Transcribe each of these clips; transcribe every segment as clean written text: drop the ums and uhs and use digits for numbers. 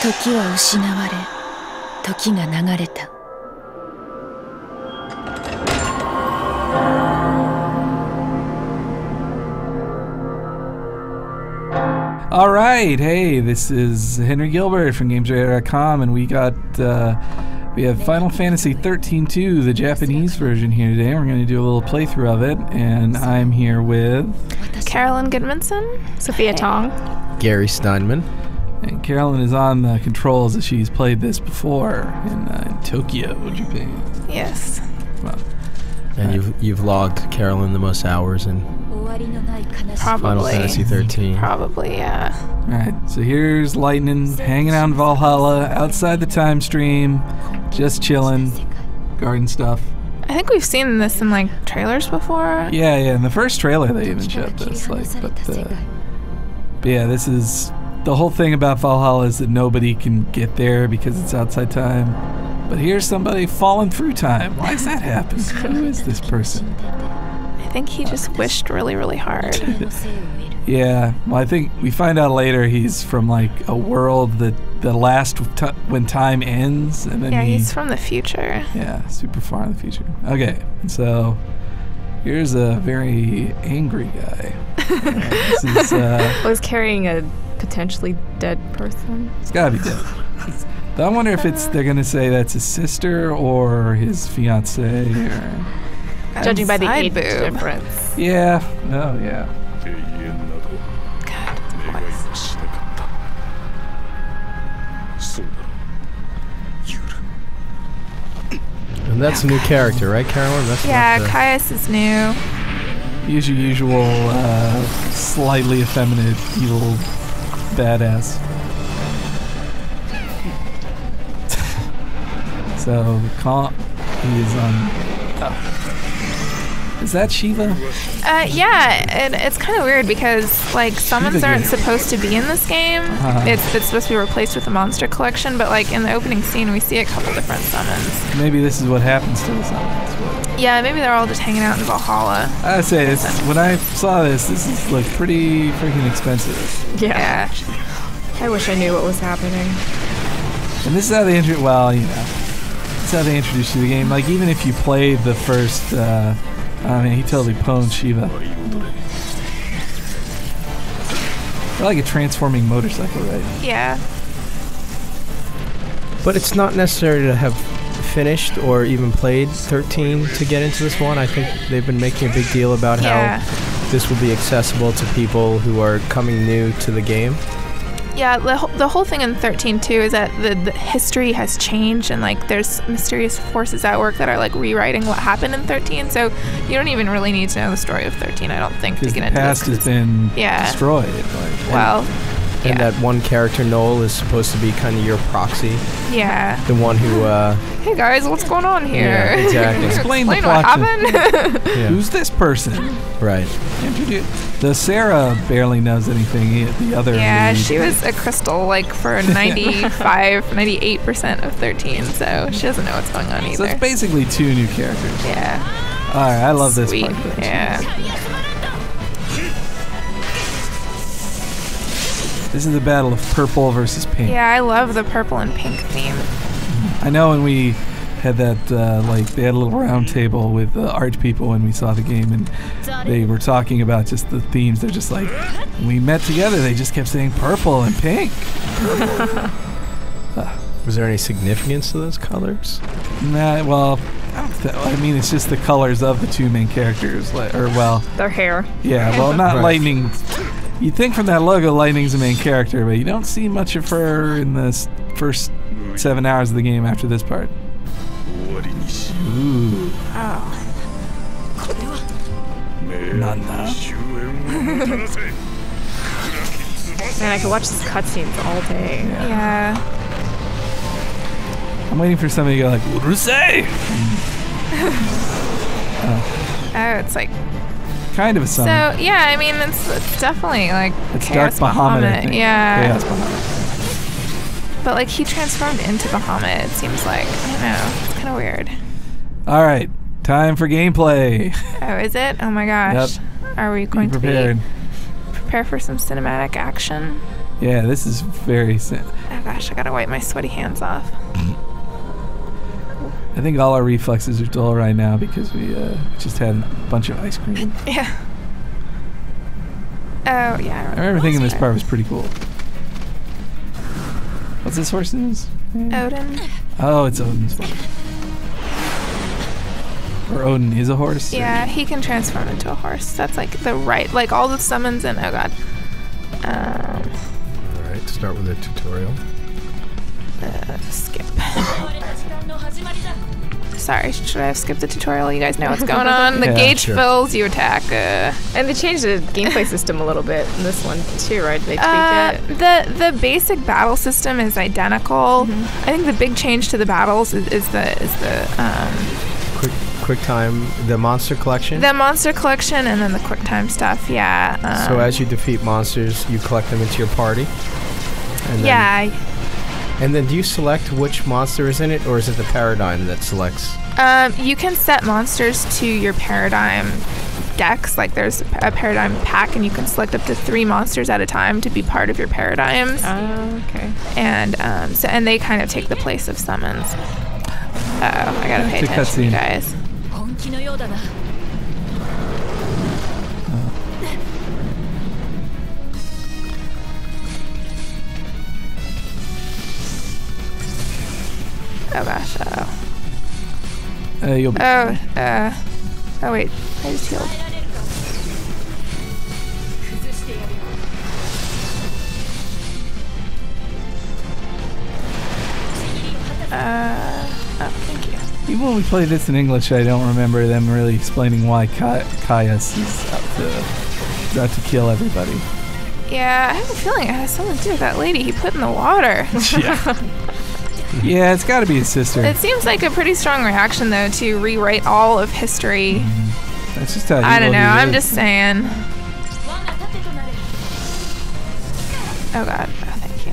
時は失われ、時が流れた。All right, hey, this is Henry Gilbert from GamePlay.com, and we have Final Fantasy XIII-2, the Japanese version here today. We're going to do a little playthrough of it, and I'm here with Carolyn Goodmanson, Sophia Tong, Gary Steinman. And Carolyn is on the controls as she's played this before in Tokyo, Japan. Yes. Well, and you've logged, Carolyn, the most hours in Final Fantasy XIII. Probably, yeah. Alright, so here's Lightning hanging out in Valhalla, outside the time stream, just chilling, guarding stuff. I think we've seen this in like trailers before. Yeah, in the first trailer they even showed this. But yeah, this is the whole thing about Valhalla is that nobody can get there because it's outside time. But here's somebody falling through time. Why does that happen? Who is this person? I think he just wished really, really hard. Yeah, well, I think we find out later he's from like a world that the last when time ends, and then he's from the future. Yeah, super far in the future. Okay, so here's a very angry guy. This is, was carrying a potentially dead person. It's gotta be dead. I wonder if they're gonna say that's his sister or his fiance, or judging by the age boob difference. Yeah. Oh yeah. God, voice. And that's a new character, right, Carolyn? That's Caius is new. He's your usual slightly effeminate, evil badass. So he is on. Is that Shiva? Yeah, and it's kind of weird because like summons aren't supposed to be in this game. It's supposed to be replaced with a monster collection, but like in the opening scene we see a couple different summons. Maybe this is what happens to the summons. Yeah, maybe they're all just hanging out in Valhalla. I'd say when I saw this is like pretty freaking expensive. Yeah. I wish I knew what was happening. And this is how they introduce. Well, you know, this is how they introduce you to the game. Like even if you played the first. I mean, he totally pwned Shiva. They're like a transforming motorcycle, right? Yeah. But it's not necessary to have finished or even played 13 to get into this one. I think they've been making a big deal about how this will be accessible to people who are coming new to the game. Yeah, the whole thing in 13-2 is that the history has changed and like there's mysterious forces at work that are like rewriting what happened in 13. So you don't even really need to know the story of 13, I don't think, to get into this. The past has been destroyed. And that one character, Noel, is supposed to be kind of your proxy. Yeah. The one who... hey guys, what's going on here? Yeah, exactly. Explain the what plot. Happened. Who's this person? Right. The Sarah barely knows anything. The other lead. She was a crystal like for 98% of 13, so she doesn't know what's going on either. So it's basically two new characters. Yeah. Alright, I love this part. Yeah. This is the battle of purple versus pink. Yeah, I love the purple and pink theme. I know when we had that, they had a little round table with art people when we saw the game, and they were talking about just the themes. They're just like, when we met together, they just kept saying purple and pink. Was there any significance to those colors? Nah, well, I mean, it's just the colors of the two main characters. Their hair. Yeah, well, not Lightning. You'd think from that logo, Lightning's the main character, but you don't see much of her in the first 7 hours of the game after this part. Ooh. Oh. Nana. Man, I could watch these cutscenes all day. Yeah. I'm waiting for somebody to go like, Urusei! Oh, it's like... Kind of a summon. So, yeah, I mean, it's definitely like it's Chaos Dark Bahamut, I think. Yeah. Chaos Bahamut. But like he transformed into Bahamut, it seems like. I don't know. It's kind of weird. Alright, time for gameplay. Oh, is it? Oh my gosh. Yep. Are we going to be prepare for some cinematic action? Yeah, this is very... Oh gosh, I gotta wipe my sweaty hands off. I think all our reflexes are dull right now because we just had a bunch of ice cream. Yeah. Oh, yeah. I remember thinking this part was pretty cool. What's this horse's name? Odin. Oh, it's Odin's horse. Or Odin is a horse? Yeah, he can transform into a horse. That's like the right, like all the summons and, oh god. Alright, start with a tutorial. Skip. Sorry, should I have skipped the tutorial? You guys know what's going on. The gauge fills, you attack. And they changed the gameplay system a little bit in this one too, right? They tweaked it. The basic battle system is identical. I think the big change to the battles is the quick time, the monster collection. The monster collection, and then the quick time stuff. Yeah. So as you defeat monsters, you collect them into your party. And then, and then do you select which monster is in it, or is it the paradigm that selects? You can set monsters to your paradigm decks. Like there's a paradigm pack, and you can select up to 3 monsters at a time to be part of your paradigms. Oh, okay. And and they kind of take the place of summons. I gotta pay attention, you guys. Oh gosh, you'll be oh wait, I just healed. Oh, thank you. Even when we played this in English, I don't remember them really explaining why Caius is out to kill everybody. Yeah, I have a feeling it has something to do with that lady he put in the water. Yeah, it's got to be his sister. It seems like a pretty strong reaction, though, to rewrite all of history. That's just how I don't know. I'm just saying. Oh god. Oh, thank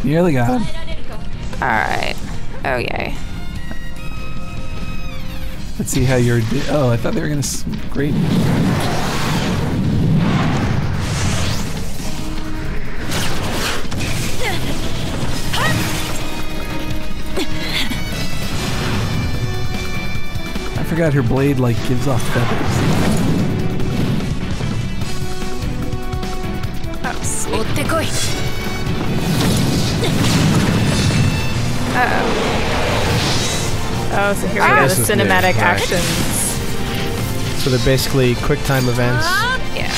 you. Nearly got him. All right. Oh yay. Let's see how you're. Oh, I thought they were gonna grade me. I forgot her blade like gives off feathers. Oh, sweet. Oh, so here we go, the cinematic actions. So they're basically quick time events. Yeah.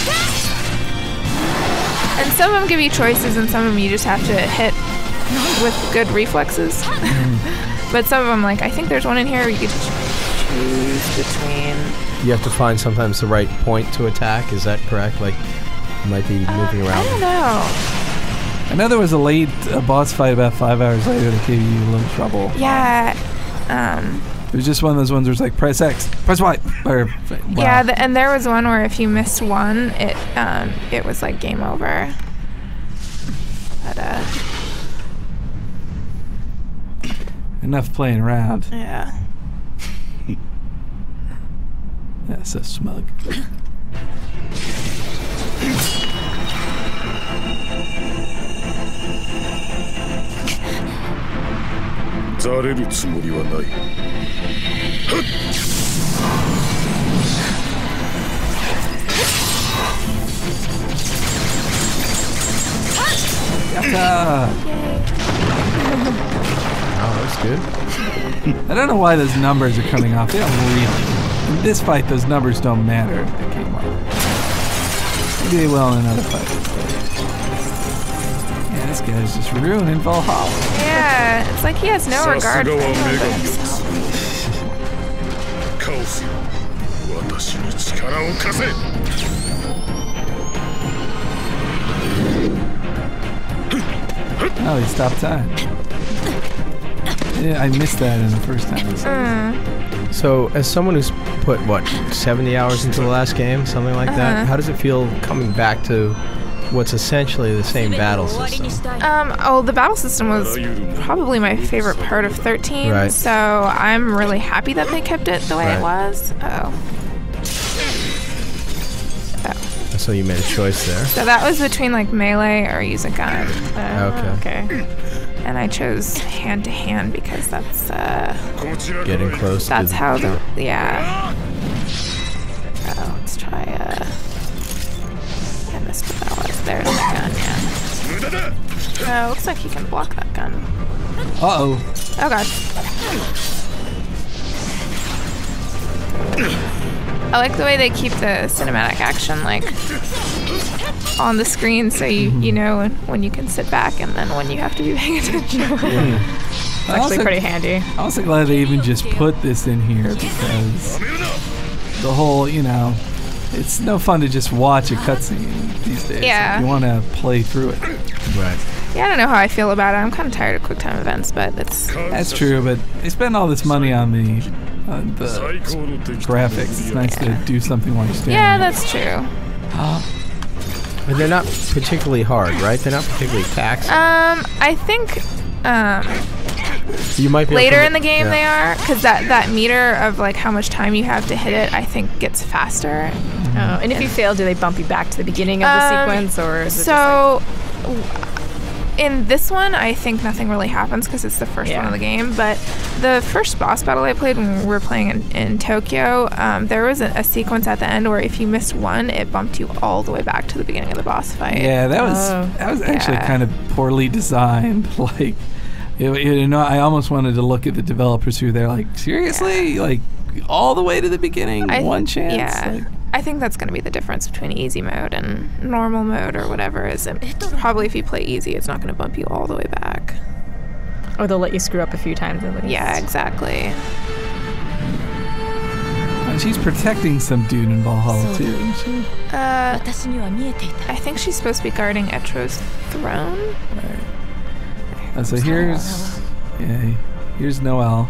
And some of them give you choices, and some of them you just have to hit with good reflexes. But some of them, like, I think there's one in here where you could choose between. You have to find sometimes the right point to attack. Is that correct? Like, you might be moving around. I don't know. I know there was a boss fight about 5 hours later that gave you a little trouble. Yeah. It was just one of those ones where it's like press X, press Y, or wow. Yeah, and there was one where if you missed one, it was like game over. But enough playing around. Yeah. Yeah, so smug. Oh, that's good. I don't know why those numbers are coming off. They don't really. In this fight, those numbers don't matter. They came off. Maybe they will in another fight. Yeah, this guy's just ruining Valhalla. Yeah, it's like he has no regard for himself. Oh, he stopped time. Yeah, I missed that in the first time. So, as someone who's put, what, 70 hours into the last game, something like that, how does it feel coming back to what's essentially the same battle system? The battle system was probably my favorite part of 13, right. So I'm really happy that they kept it the way it was. So you made a choice there. So that was between like melee or use a gun. Okay. And I chose hand to hand because that's getting close. That's how the let's try I missed what that was. There's the gun, yeah. Looks like he can block that gun. Uh-oh. Oh god. I like the way they keep the cinematic action like on the screen, so you know when you can sit back and then when you have to be paying attention. It's actually pretty handy. I'm also glad they even just put this in here because the whole, it's no fun to just watch a cutscene these days. Yeah. You want to play through it. Right. Yeah, I don't know how I feel about it. I'm kind of tired of QuickTime events, but that's true. But they spend all this money on the graphics. It's nice to do something while you're standing. Yeah, that's true. But they're not particularly hard, right? They're not particularly taxing. I think you might be later in the game they are, because that meter of like how much time you have to hit it, I think gets faster. Oh, and if you fail, do they bump you back to the beginning of the sequence, or is it so? In this one, I think nothing really happens because it's the first one of the game. But the first boss battle I played when we were playing in Tokyo, there was a sequence at the end where if you missed one, it bumped you all the way back to the beginning of the boss fight. Yeah, that was actually kind of poorly designed. Like, I almost wanted to look at the developers who they're like, seriously, like all the way to the beginning, one chance. Yeah. Like, I think that's going to be the difference between easy mode and normal mode or whatever. Is it probably if you play easy, it's not going to bump you all the way back. Or they'll let you screw up a few times at least. Yeah, exactly. and she's protecting some dude in Valhalla too, isn't she? I think she's supposed to be guarding Etro's throne. Right. So here's Noel.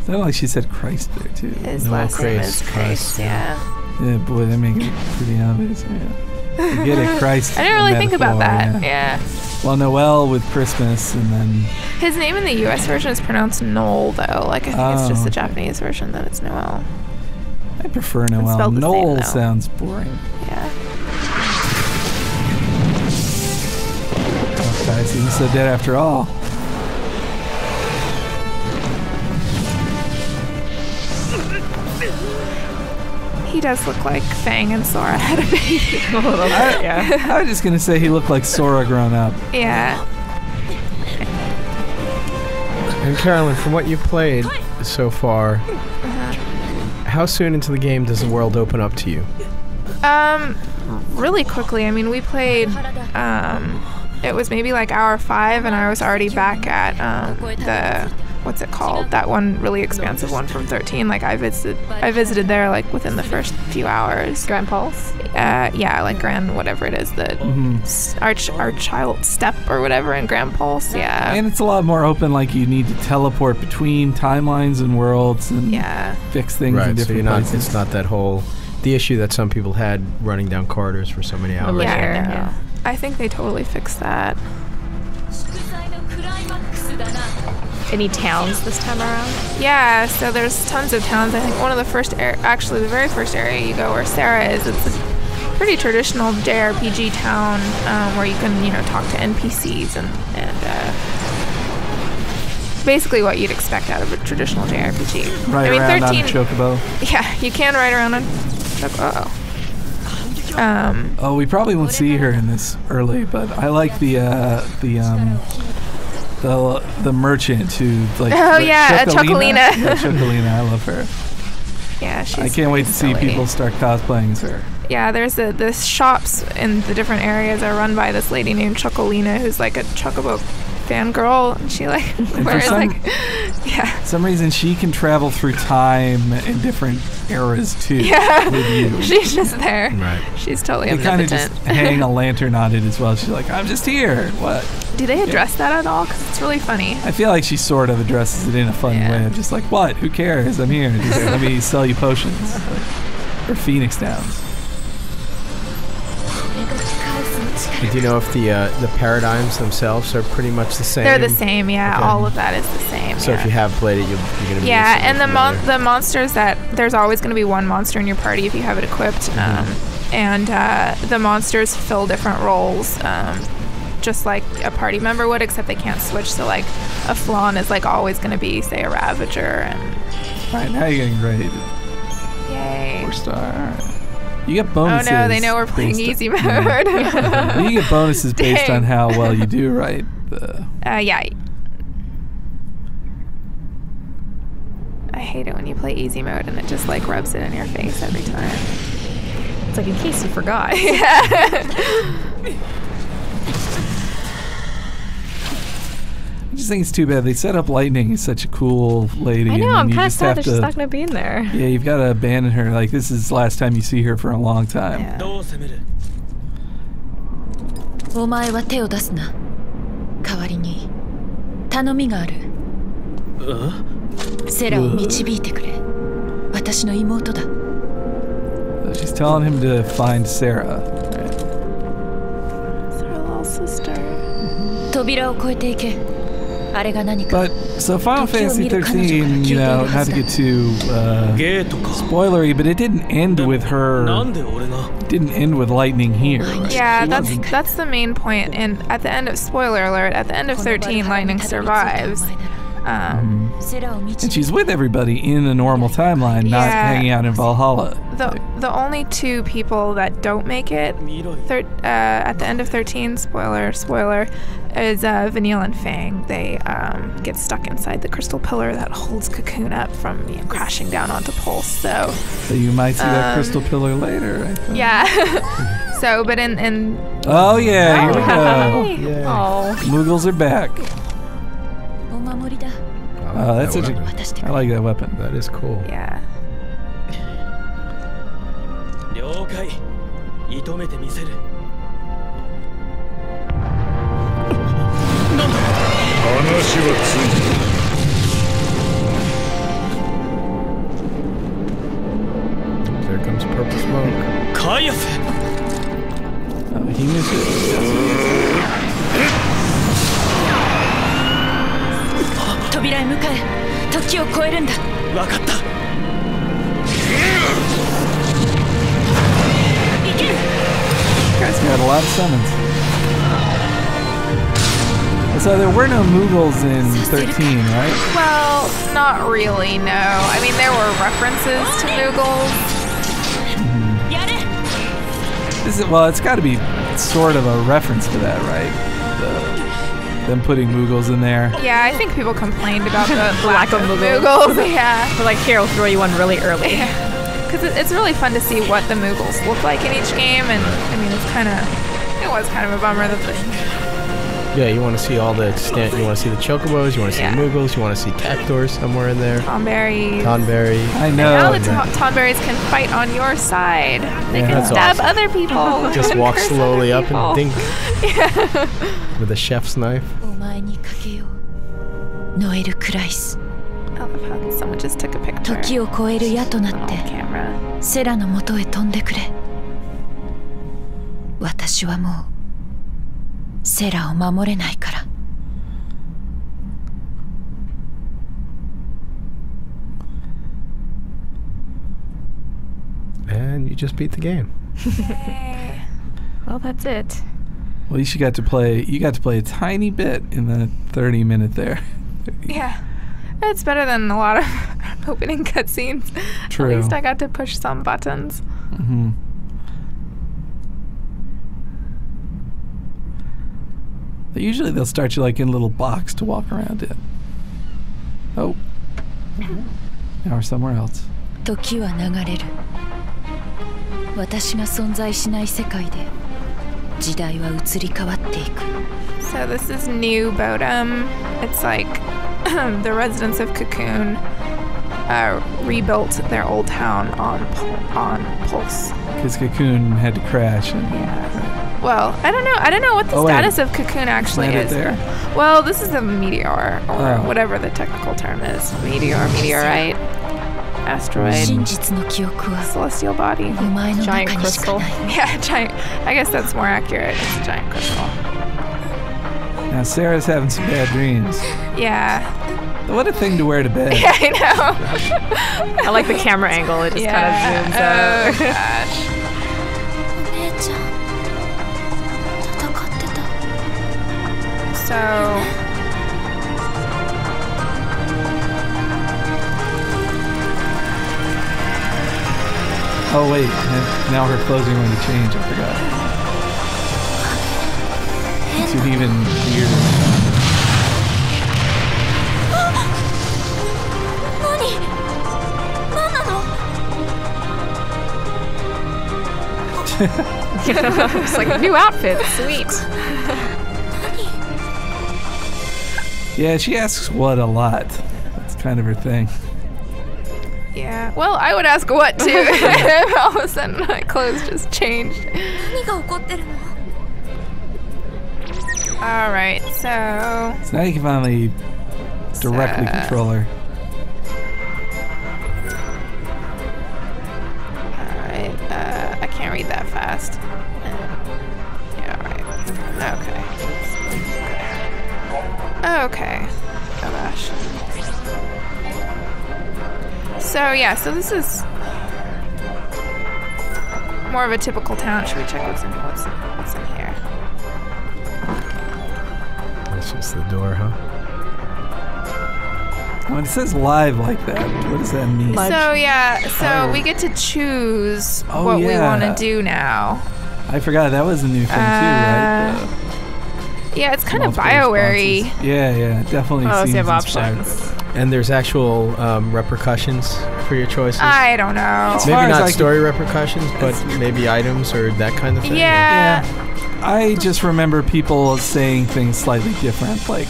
Sounded like she said Christ there too. His last name is Christ, yeah. Yeah, boy, that makes it pretty obvious. Yeah. You get it, Christ. I didn't really think about that. Yeah. Well, Noel with Christmas, and then his name in the U.S. version is pronounced Noel, though. Like I think it's just the Japanese version that it's Noel. I prefer Noel. Noel sounds boring. Yeah. Oh, guys, he was so dead after all. He does look like Fang and Sora had a baby. A little bit, yeah. I was just gonna say he looked like Sora grown up. Yeah. And Carolyn, from what you've played so far, how soon into the game does the world open up to you? Really quickly. I mean, we played. It was maybe like hour 5, and I was already back at the. What's it called? That one really expansive one from 13. Like I visited there like within the first few hours. Grand Pulse? Yeah, like Grand whatever it is, the Archild Step or whatever in Grand Pulse. Yeah. And it's a lot more open. Like you need to teleport between timelines and worlds and fix things in different places. It's not that whole the issue that some people had running down corridors for so many hours. Yeah. I think they totally fixed that. Any towns this time around? Yeah, so there's tons of towns. I think one of the first actually the very first area you go where Sarah is, it's a pretty traditional JRPG town where you can, talk to NPCs and basically what you'd expect out of a traditional JRPG. Ride around on a chocobo. Yeah, you can ride around on chocobo. We probably won't see her in this early, but I like the merchant who like. Oh yeah, Chocolina. Yeah, Chocolina, I love her. Yeah, she's. I can't wait to see people start cosplaying as her. Yeah, there's the shops in the different areas are run by this lady named Chocolina, who's like a Chocobo fangirl, and she like wears some reason she can travel through time in different eras too. Yeah, with you. She's just there. Right. She's totally omnipotent. They kind of just hang a lantern on it as well. She's like, I'm just here. What? Do they address that at all? Because it's really funny. I feel like she sort of addresses it in a fun way. I'm just like, what? Who cares? I'm here. Just let me sell you potions. Or Phoenix Downs. Do you know if the paradigms themselves are pretty much the same? They're the same, yeah. Okay. All of that is the same. So if you have played it, you're gonna be and the monsters there's always gonna be one monster in your party if you have it equipped, and the monsters fill different roles, just like a party member would, except they can't switch. So like a Flan is like always gonna be, say, a Ravager, and. All right, now you're getting graded. Yay! 4-star. You get bonuses. Oh no, they know we're playing easy mode. Well, you get bonuses based on how well you do, right? Yeah. I hate it when you play easy mode and it just like rubs it in your face every time. It's like in case you forgot. I just think it's too bad. They set up Lightning as such a cool lady. I know, I'm kind of sad that to, she's not going to be in there. Yeah, you've got to abandon her. Like, this is the last time you see her for a long time. Yeah. お前は手を出すな。代わりに頼みがある。セラを導いてくれ。私の妹だ。She's telling him to find Sarah. It's her little sister. 扉を越えていけ。あれが何か。 But so Final Fantasy XIII, you know, not to get too spoilery, but it didn't end with her. It didn't end with Lightning here. Right? Yeah, that's the main point. And at the end of spoiler alert, at the end of 13, Lightning survives. And she's with everybody in the normal timeline, not hanging out in Valhalla. The only two people that don't make it at the end of 13, spoiler, is Vanille and Fang. They get stuck inside the crystal pillar that holds Cocoon up from crashing down onto Pulse. So you might see that crystal pillar later, I think. Yeah. So, but in oh yeah, here we go. Yeah. Oh, Moogles are back. Oh, that's such a. I like that weapon. That is cool. Yeah. There comes purple smoke. Oh, he missed it. 扉へ向かえ。時を超えるんだ。わかった。いける。 Guys got a lot of summons. So there were no Moogles in 13, right? Well, not really, no. I mean, there were references to Moogles. Well, it's got to be sort of a reference to that, right? Them putting Moogles in there. Yeah, I think people complained about the lack of Moogles. Yeah. But like, here, I'll throw you one really early. Because it's really fun to see what the Moogles look like in each game, and I mean, it was kind of a bummer that Yeah, you want to see all the you want to see the Chocobos, you want to see the Moogles, you want to see Cactuars somewhere in there. Tonberries. Tonberry. I know. And now the Tonberries can fight on your side. They can stab other people. Just walk slowly up and dink. Yeah. With a chef's knife. I love how someone just took a picture. 時を超える矢となって camera. セラの元へ飛んでくれ。私はもうセラを守れないから。And you just beat the game. Well, that's it. Well, at least you got to play a tiny bit in the 30-minute there. Yeah. It's better than a lot of opening cutscenes. True. At least I got to push some buttons. Mm-hmm. But usually they'll start you like in a little box to walk around in. Oh. Now we're somewhere else. 時は流れる。私が存在しない世界で時代は移り変わっていく。 So this is New Bodum. It's like the residents of Cocoon rebuilt their old town on Pulse. Because Cocoon had to crash. And, yeah. Well, I don't know what the status of Cocoon actually is. There? Well, this is a meteor, or whatever the technical term is. Meteorite, asteroid, celestial body, giant crystal. Yeah, giant. I guess that's more accurate. It's a giant crystal. Now Sarah's having some bad dreams. Yeah. What a thing to wear to bed. Yeah, I know. I like the camera angle. It just kind of zooms out. Oh, gosh. So... Oh wait, now her clothes are going to change. I forgot. It's even weirder. It's like new outfit. Sweet. Yeah, she asks what a lot. That's kind of her thing. Yeah. Well, I would ask what too. If all of a sudden my clothes just changed. All right, so now you can finally directly control her. All right. I can't read that fast. Yeah. All right. Okay. Oh gosh. So yeah, so this is more of a typical town. Should we check what's in here? That's just the door, huh? When it says live like that, what does that mean? So yeah, so we get to choose what we want to do now. I forgot that was a new thing too, right? Yeah, it's kind of BioWare-y. Yeah, definitely. Oh, so seems you have inspired. options. And there's actual repercussions for your choices. I don't know. Maybe not story repercussions, but maybe items or that kind of thing. Yeah. I just remember people saying things slightly different, like,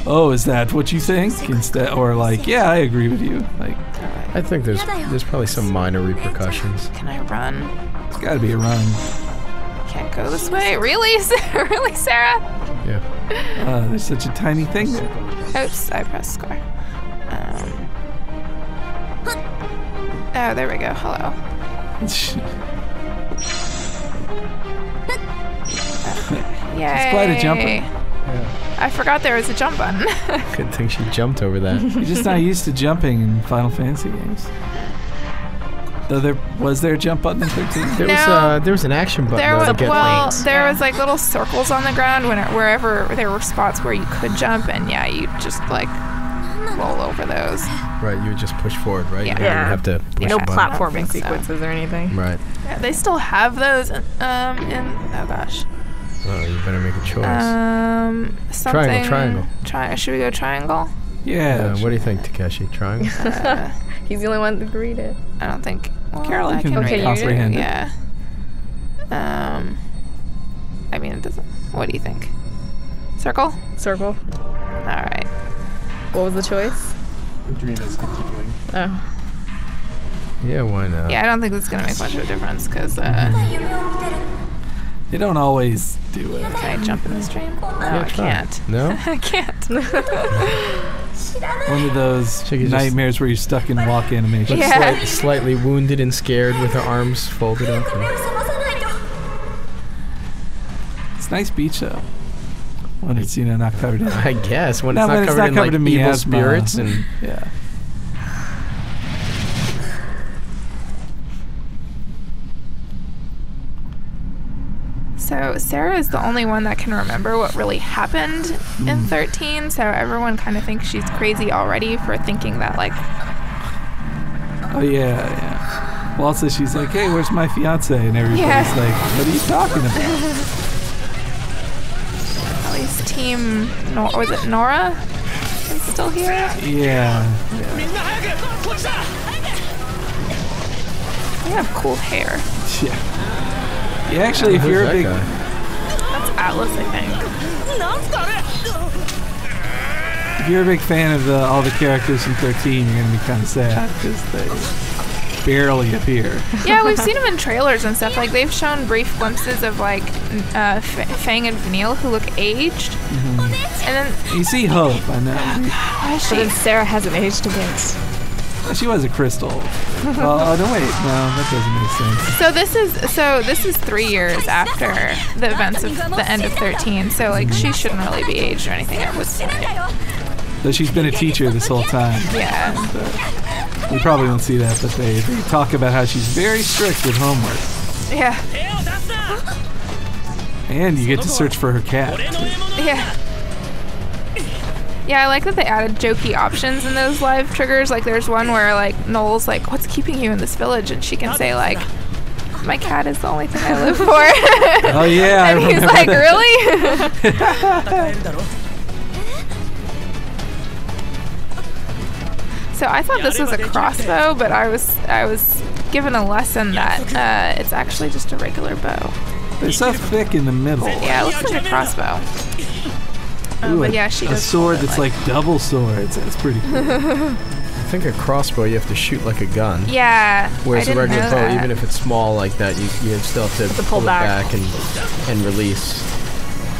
"Oh, is that what you think?" Instead, or like, "Yeah, I agree with you." Like, I think there's probably some minor repercussions. Can I run? It's got to be a run. Can't go this way. Really, really, Sarah? Yeah. There's such a tiny thing there. Oops, I pressed square. Oh, there we go. Hello. Yay. It's quite a jumper. Yeah. I forgot there was a jump button. Good thing she jumped over that. You're just not used to jumping in Final Fantasy games. Though was there a jump button in 13? There was an action button. There was like little circles on the ground wherever there were spots where you could jump, and yeah, you just like roll over those. Right, you would just push forward, right? Yeah. You didn't have to push No a button. platforming sequences or anything. Right. Yeah, they still have those. Oh gosh. Oh, you better make a choice. Something. Triangle. Should we go triangle? Yeah. What do you think, Takeshi? Triangle? He's the only one that can read it. I don't think. Well, Caroline I can read it. comprehend it. Yeah. I mean, it doesn't. What do you think? Circle? Circle. All right. What was the choice? Dream is continuing. Oh. Yeah, why not? Yeah, I don't think this is gonna make much of a difference because. They don't always do it. Can I jump in the stream? No, I try. can't. No? I can't. One of those nightmares where you're stuck in walk animation. Yeah. Slightly wounded and scared with her arms folded up. It's a nice beach though. When it's not covered in. I guess when No, it's not covered in like evil miasma. spirits and yeah. So Sarah is the only one that can remember what really happened in 13. So everyone kind of thinks she's crazy already for thinking that like. Oh yeah. Well, also she's like, "Hey, where's my fiance?" And everybody's like, "What are you talking about?" At least Team was it Nora? Is still here? Yeah. They have cool hair. Yeah. Yeah, actually, if you're a big... That's Atlas, I think. If you're a big fan of all the characters from 13, you're going to be kind of sad because they barely appear. Yeah, we've seen them in trailers and stuff. Like, they've shown brief glimpses of, like, Fang and Vanille who look aged. Mm-hmm. And then... You see Hope, I know. Why is But then she... Sarah hasn't aged a bit. She was a crystal. Well, oh, no, wait. No, that doesn't make sense. So this is 3 years after the events of the end of 13. So, like, she shouldn't really be aged or anything, I would say. Though she's been a teacher this whole time. Yeah. We probably won't see that, but they talk about how she's very strict with homework. Yeah. And you get to search for her cat. Yeah. Yeah, I like that they added jokey options in those live triggers. Like, there's one where, like, Noel's like, what's keeping you in this village? And she can say, like, my cat is the only thing I live for. Oh, yeah. And he's like, really? So I thought this was a crossbow, but I was given a lesson that it's actually just a regular bow. They're so thick in the middle. Yeah, it looks like a crossbow. Ooh, but yeah, she does. A sword that's like double swords. That's pretty cool. I think a crossbow you have to shoot like a gun. Yeah. Whereas a regular bow, even if it's small like that, you still have to pull it back and release.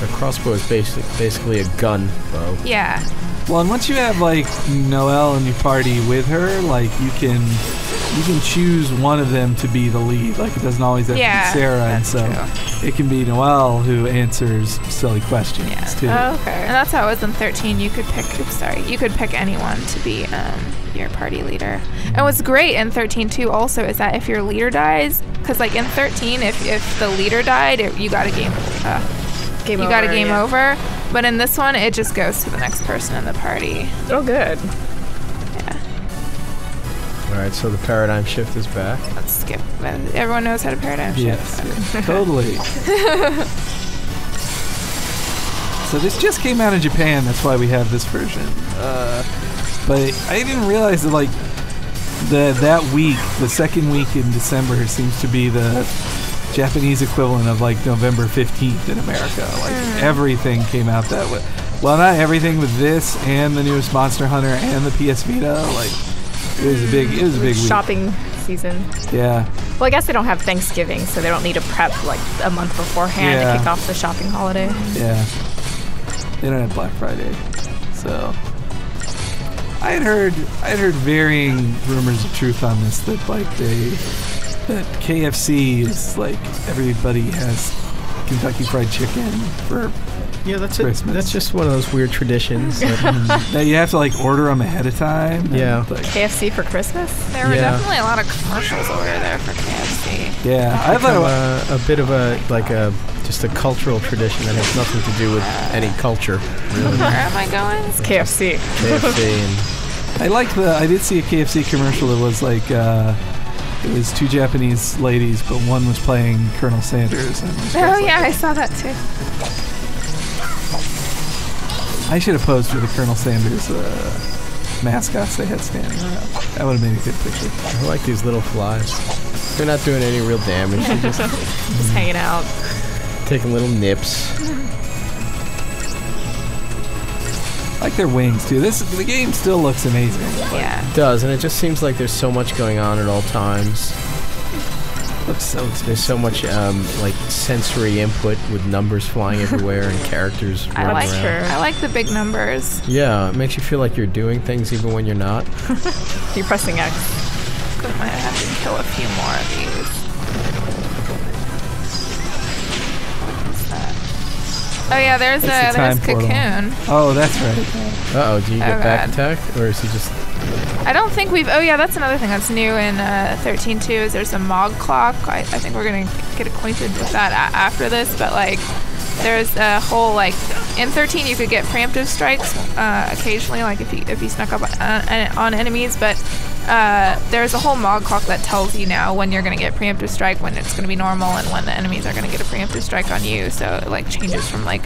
A crossbow is basically a gun bow. Yeah. Well, and once you have like Noelle in your party with her, like you can choose one of them to be the lead. Like it doesn't always have to be Sarah, and so it can be Noelle who answers silly questions too. Oh, okay. And that's how it was in 13. You could pick. You could pick anyone to be your party leader. And what's great in 13-2 also is that if your leader dies, because like in 13, if the leader died, you got a game over. But in this one, it just goes to the next person in the party. Oh, good. Yeah. All right, so the paradigm shift is back. Let's skip. Everyone knows how to paradigm shift. Yes, totally. So this just came out in Japan. That's why we have this version. But I didn't realize that like that week, the second week in December, seems to be the Japanese equivalent of like November 15th in America. Like everything came out that way. Well, not everything, with this and the newest Monster Hunter and the PS Vita. Like it was a big week. Shopping season. Yeah. Well, I guess they don't have Thanksgiving, so they don't need to prep like a month beforehand to kick off the shopping holiday. Yeah. They don't have Black Friday, so. I had heard varying rumors of truth on this, that like that KFC is like everybody has Kentucky Fried Chicken for Christmas. That's just one of those weird traditions that you have to like order them ahead of time. Yeah. Like, KFC for Christmas? There were definitely a lot of commercials over there for KFC. Yeah, I thought a bit of just a cultural tradition that has nothing to do with any culture. Really. Where am I going? It's KFC. I did see a KFC commercial that was like it was two Japanese ladies, but one was playing Colonel Sanders. Oh yeah, I saw that too. I should have posed for the Colonel Sanders mascots they had standing around. That would have made a good picture. I like these little flies. They're not doing any real damage. They're just hanging out, taking little nips. I like their wings too. The game still looks amazing. Yeah. It does, and it just seems like there's so much going on at all times. Looks so expensive. There's so much like sensory input with numbers flying everywhere and characters running around. I like the big numbers. Yeah, it makes you feel like you're doing things even when you're not. You're pressing X. I might have to kill a few more of these. What's that? Oh yeah, there's Cocoon. Oh, that's right. Uh-oh, do you get back attacked? Or is he just... I don't think we've... Oh yeah, that's another thing that's new in 13-2 is there's a Mog clock. I think we're going to get acquainted with that after this, but like there's a whole like... In 13 you could get preemptive strikes occasionally, like if you snuck up on enemies, but there's a whole Mog clock that tells you now when you're going to get preemptive strike, when it's going to be normal, and when the enemies are going to get a preemptive strike on you. So it like changes from like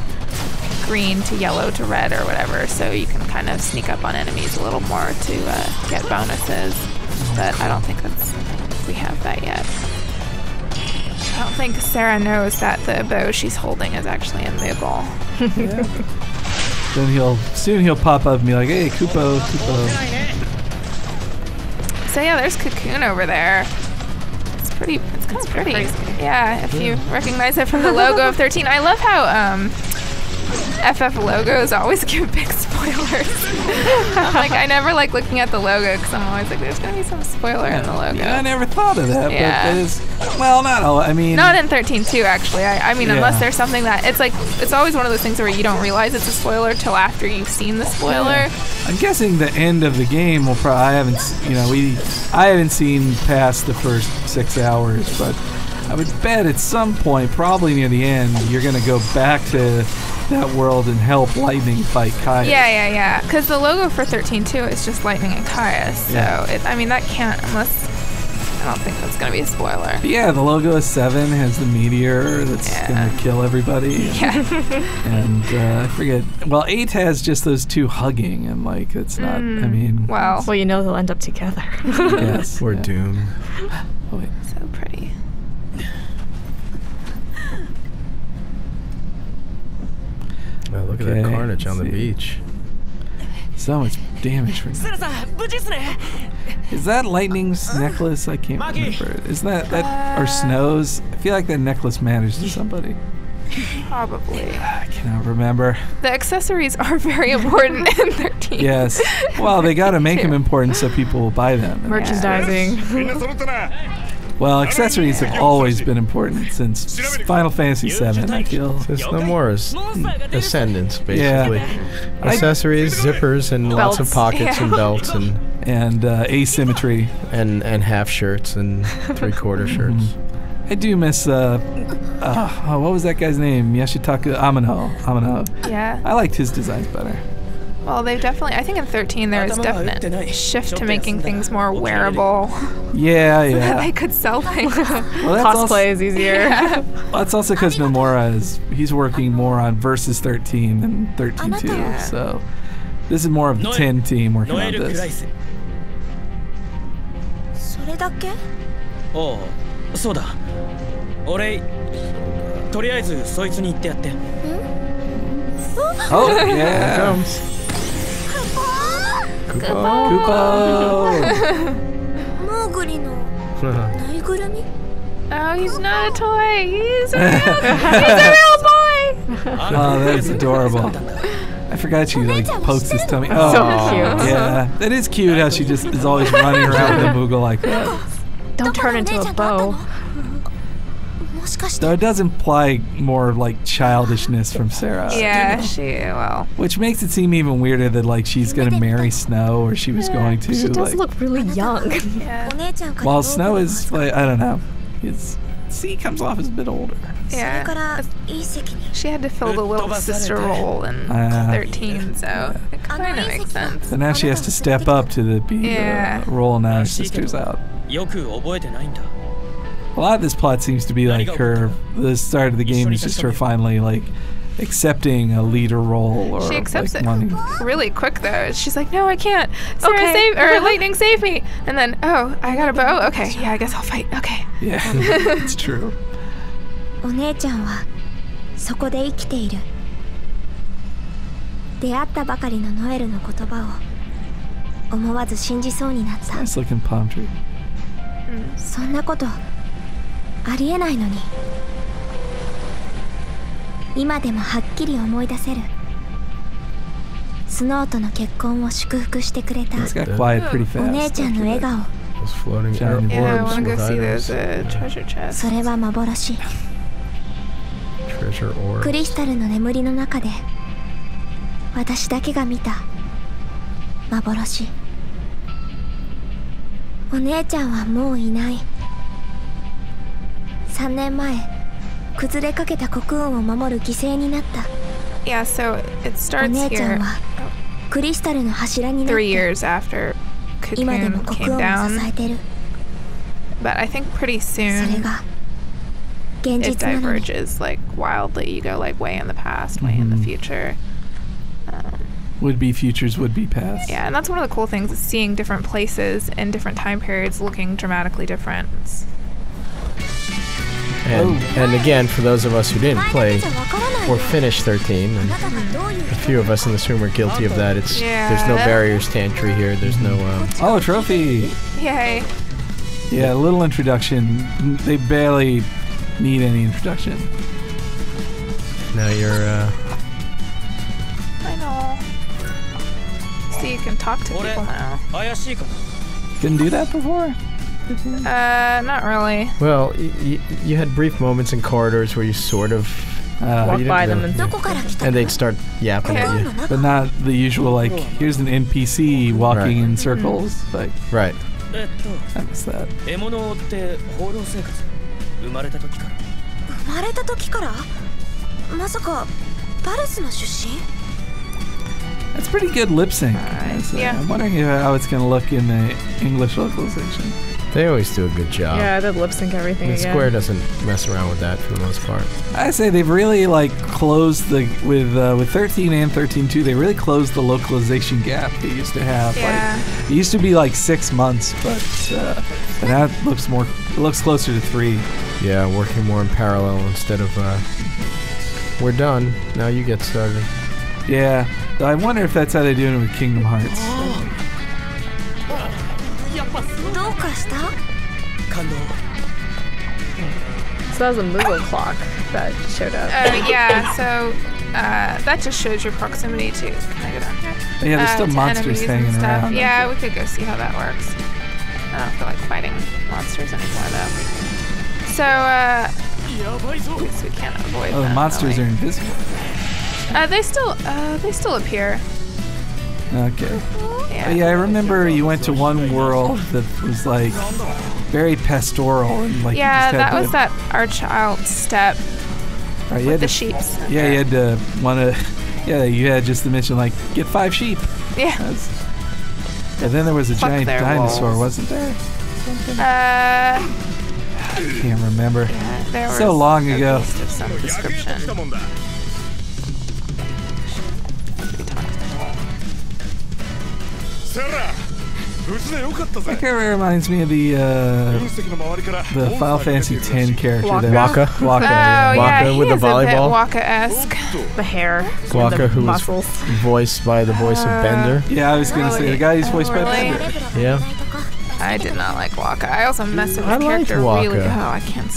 green to yellow to red or whatever, so you can kind of sneak up on enemies a little more to get bonuses. But I don't think we have that yet. I don't think Sarah knows that the bow she's holding is actually a Moogle. Yeah. Then he'll pop up and be like, "Hey, Kupo." So yeah, there's Cocoon over there. It's kind of pretty. Crazy. Yeah, if you recognize it from the logo of 13. I love how FF logos always give big spoilers. I'm like, I never like looking at the logo because I'm always like, there's gonna be some spoiler in the logo. Yeah, I never thought of that. Yeah. But that is, well, not all. I mean, not in 13-2 actually. I mean, unless there's something that it's like, it's always one of those things where you don't realize it's a spoiler till after you've seen the spoiler. Yeah. I'm guessing the end of the game will probably. I haven't seen past the first 6 hours, but I would bet at some point, probably near the end, you're gonna go back to that world and help Lightning fight Caius. Yeah. Because the logo for 13-2 is just Lightning and Caius, so I mean that can't unless. I don't think that's gonna be a spoiler. But yeah, the logo of 7 has the meteor that's gonna kill everybody. Yeah. And I forget. Well, 8 has just those two hugging, and like it's not. I mean. Well, you know they'll end up together. Yes. We're doomed. Oh wait. So pretty. Oh, look at that carnage on the beach. So much damage from that. Is that Lightning's necklace? I can't remember. Is that or Snow's? I feel like that necklace matters to somebody. Probably. I cannot remember. The accessories are very important in 13. Yes. Well, they got to make them important so people will buy them. Merchandising. Well, accessories have always been important since Final Fantasy VII, I feel. Since Nomura's Ascendance, basically. Yeah. Accessories, zippers, and lots of pockets and belts and asymmetry. And half shirts and three-quarter shirts. I do miss, what was that guy's name? Yashitaka Amano. Yeah. I liked his designs better. Well, they've definitely, I think in 13 there was definite shift to making things more wearable. Yeah. So that they could sell things. Well, Cosplay is easier. Well, that's also because Nomura he's working more on Versus 13 than 13-2, so this is more of the 10 team working on this. それだけ？おう、そうだ。俺、とりあえずそいつに言ってやって。Oh, yeah. Koopa! Oh, he's not a toy. He's a real boy. Oh, that's adorable. I forgot she like pokes his tummy. Oh, so cute. Yeah, that is cute how she just is always running around with a Moogle like that. Don't turn into a bow. Though it does imply more like childishness from Sarah. Yeah, which makes it seem even weirder that like she's gonna marry Snow or she was going to. She does like, look really young. While Snow is like, I don't know. C comes off as a bit older. Yeah. She had to fill the little sister role in 13, so it kind of makes sense. So now she has to step up to the role now her sister's out. A lot of this plot seems to be like the start of the game is just her finally like accepting a leader role. Or she accepts like, it really quick though. She's like, no, I can't. Sarah, Lightning, save me. And then, oh, I got a bow? Okay, yeah, I guess I'll fight. Okay. Yeah, it's true. お姉ちゃんはそこで生きている。出会ったばかりのノエルの言葉を思わず信じそうになった。Nice looking palm tree. そんなことありえないのに。今でもはっきり思い出せる。スノーとの結婚を祝福してくれた。It's got quiet pretty fast. お姉ちゃんの笑顔。Yeah, I want to go see those treasure chests. それは幻。クリスタルの眠りの中で私だけが見た幻。お姉ちゃんはもういない。3年前崩れかけた国運を守る犠牲になった。Yeah, so it starts お姉ちゃんはクリスタルの柱になって 3 years after 今でも Cocoon 国運 came を支 down. えてる。 But I think pretty それ soon が現 it 実なのに。 diverges like wildly. You go like way in the past, way in the future. Would be futures, would be past. Yeah, and that's one of the cool things is seeing different places and different time periods looking dramatically different. And again, for those of us who didn't play or finish 13, and a few of us in this room are guilty of that. There's no barriers to entry here. There's no Oh, trophy! Yay! Yeah, a little introduction. They barely need any introduction. Now you're I know. See, you can talk to people now. Couldn't do that before? Not really. Well, you had brief moments in corridors where you sort of walk by them and they'd start yapping at you. But not the usual, like, here's an NPC walking in circles. Like, right. I miss that. 生まれた時からまさかパレスの出身 That's pretty good lip sync. Yeah. I'm wondering how it's going to look in the English localization. They always do a good job. Yeah, they lip sync everything again. Square doesn't mess around with that for the most part. I say they've really like closed the with 13 and 13-2. They really closed the localization gap they used to have. Yeah. Like, it used to be like 6 months, but now it looks closer to 3. Yeah, working more in parallel instead of we're done. Now you get started. Yeah. I wonder if that's how they're doing it with Kingdom Hearts. どうかした So that was a Moogle clock that showed up. Yeah, so that just shows your proximity to. Can I go down here? Yeah, there's still to monsters enemies and hanging stuff. around. Yeah, we could go see how that works. I don't feel like fighting monsters anymore, though. So, at least we can't avoid them. Oh, the monsters are really. invisible. They still appear. Okay. Yeah. Yeah, I remember you went to one world that was like very pastoral and like. Yeah, you just had that was that Archild step Right, with the sheeps. Yeah, you had to Yeah, you had just to mention like get 5 sheep. Yeah. And then there was a giant dinosaur, wolves. wasn't there? I can't remember. Yeah, there was so long ago. Of some description. That kind of reminds me of the Final Fantasy X character. Waka? Waka. Yeah, Waka he with the is a bit volleyball. Waka-esque. The hair. Waka, the who was muscles. voiced by the voice of Bender. Yeah, I was going to say the guy who's voiced by Really? Bender. Yeah. I did not like Waka. I also messed with I his liked character Waka. really. Oh, I can't.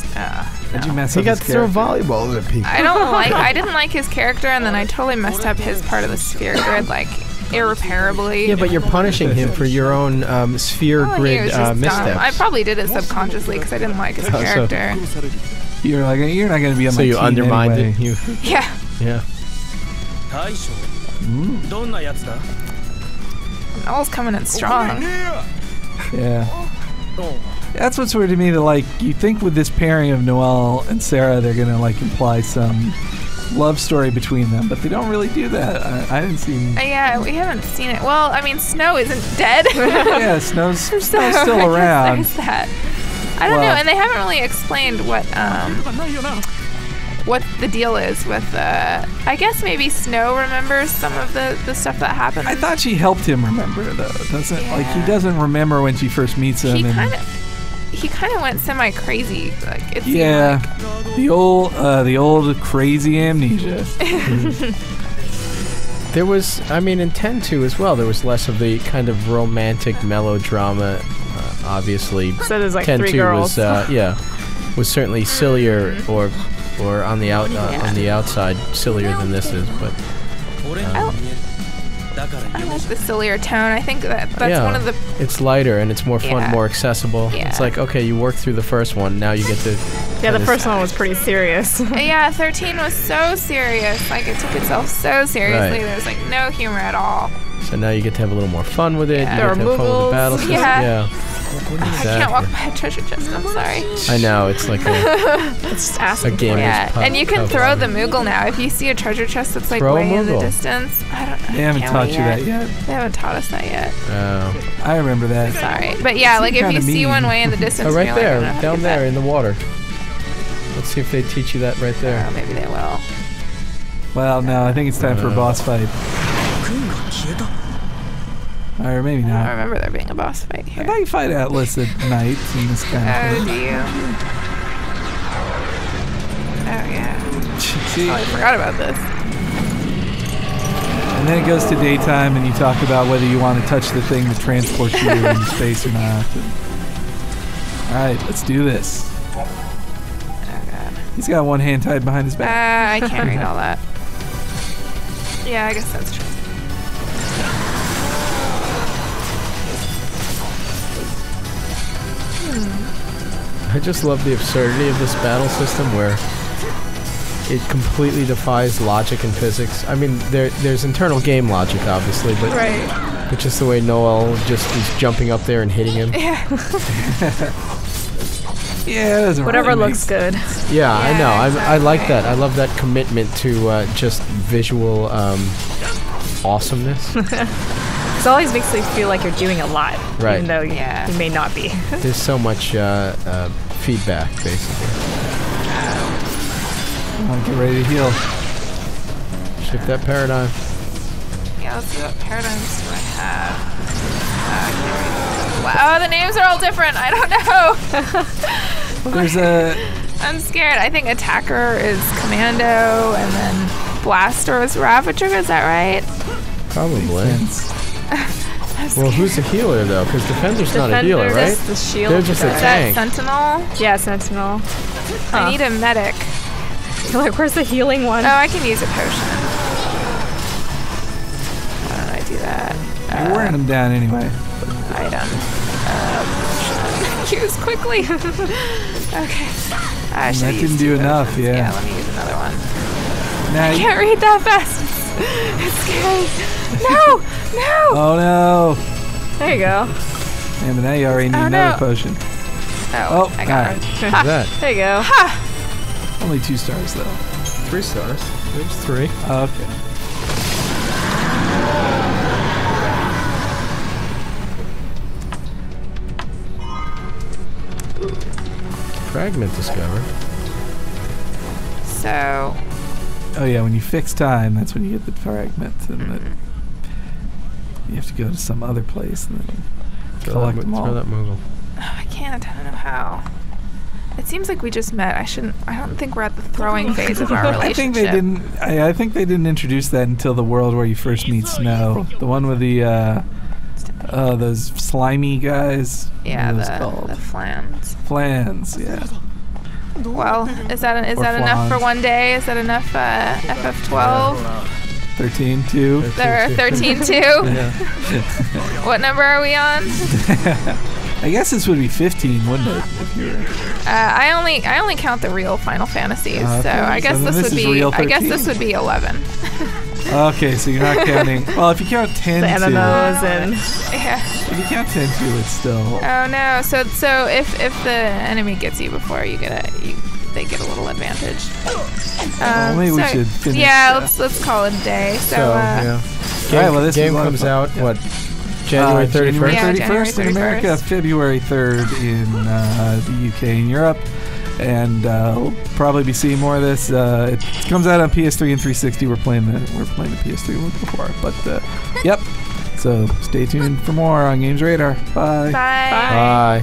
Did you mess He up got his to throw character? volleyballs at people. I didn't like his character, and then I totally messed up his part of the sphere grid, like irreparably. Yeah, but you're punishing him for your own sphere Well, he grid was just missteps. dumb. I probably did it subconsciously because I didn't like his character. You're like, you're not going to be on So my you team undermined anyway. it. You, Yeah. yeah. Noel's coming in strong. Yeah. That's what's weird to me. That like you think with this pairing of Noelle and Sarah, they're gonna like imply some love story between them, but they don't really do that. I didn't see. Yeah, we haven't seen it. Well, I mean, Snow isn't dead. Yeah, Snow's still I guess around. there's that. I don't know, and they haven't really explained what the deal is with. I guess maybe Snow remembers some of the stuff that happened. I thought she helped him remember though. Doesn't like he doesn't remember when she first meets him. He kind of went semi crazy. Like it seemed yeah, like. the old crazy amnesia. There was, I mean, in 10-2 as well, there was less of the kind of romantic melodrama. Obviously, So there's like 10-2 3 girls. was certainly sillier or on the outside sillier than this is, but. I like the sillier tone. I think that's one of the. It's lighter and it's more fun, Yeah. more accessible. Yeah. It's like, okay, you work through the first one, now you get to. Yeah, the first one was pretty serious. Yeah, 13 was so serious. Like it took itself so seriously. Right. There was like no humor at all. So now you get to have a little more fun with it. Yeah. You There get to are have fun with the Moogles. battle system. Yeah. Yeah. I can't walk by a treasure chest. I'm sorry. I know, it's like a game. Yeah, and you can throw the Moogle now. If you see a treasure chest that's like Throw a way in the Moogle. distance, I don't. They haven't can taught we you that yet. They haven't taught us that yet. I remember that. Sorry, but yeah, like if kinda you see mean. one way in the distance, Oh, right you're like, I there, don't know how to down get there that. in the water. Let's see if they teach you that right there. Oh, maybe they will. Well, no, I think it's time for a boss fight. Or maybe I don't not. remember there being a boss fight I here. thought you fight Atlas at night in this kind of Oh, thing. do you? Oh yeah. See, Oh, I forgot about this. and then it goes to daytime, and you talk about whether you want to touch the thing that transports you in space or not. All right, let's do this. Oh god. He's got one hand tied behind his back. I can't read all that. Yeah, I guess that's true. I just love the absurdity of this battle system where it completely defies logic and physics. I mean, there's internal game logic, obviously, but just the way Noel just is jumping up there and hitting him. Yeah. Yeah, it doesn't Whatever really looks good. Yeah, I know. exactly. I like that. I love that commitment to just visual awesomeness. It always makes you feel like you're doing a lot, Right. even though you may not be. There's so much feedback, basically. I'll get ready to heal. Shift that paradigm. Yeah, let's see what paradigms do I have. Wow, the names are all different. I don't know. There's a... I'm scared. I think attacker is commando, and then blaster is ravager. Is that right? Probably. Well, who's the healer though? Because defender's not a healer, right? The shield. They're just a Is tank. that sentinel? Yeah, sentinel. I need a medic. You're like, where's the healing one? Oh, I can use a potion. Why don't I do that? You're wearing them down anyway. Item. Use quickly. Okay. I should That use didn't two do enough, potions. yeah. Yeah, let me use another one. Now I can't read that fast. It's scary. No! No! Oh no! There you go. Yeah, but now you already need Oh, another no. potion. Oh, I got alright. it. What's that? There you go. Only 2 stars though. 3 stars. There's 3. Okay. Fragment discovered. So, Oh yeah, when you fix time, that's when you get the fragment, and then you have to go to some other place and then collect them all. Throw that Moogle. oh, I can't. I don't know how. It seems like we just met. I don't think we're at the throwing phase of our relationship. I think they didn't. I think they didn't introduce that until the world where you first meet Snow, the one with the those slimy guys. Yeah, what are those called? the flans. Flans. Yeah. Well, is that Or enough for flans. one day? Is that enough FF12? 13-2. There are 13-2. Yeah. What number are we on? I guess this would be 15, wouldn't it? If you were. I only count the real Final Fantasies, Okay, so I guess so then this this would is be real I guess 13. this would be 11. Okay, so you're not counting. Well, if you count 10-2. The MMOs and Yeah. If you count 10-2, it's still. Oh no. So if the enemy gets you before they get a little advantage. Maybe we should finish. Yeah, let's call it a day. So, yeah. Alright, well, this game is a lot of comes fun. out, Yeah. what, January 31st? Yeah, January 31st in America, 31st. February 3rd in the UK and Europe. And we'll probably be seeing more of this. It comes out on PS3 and 360. We're playing the PS3 one before. But, yep. So stay tuned for more on Games Radar. Bye. Bye. Bye.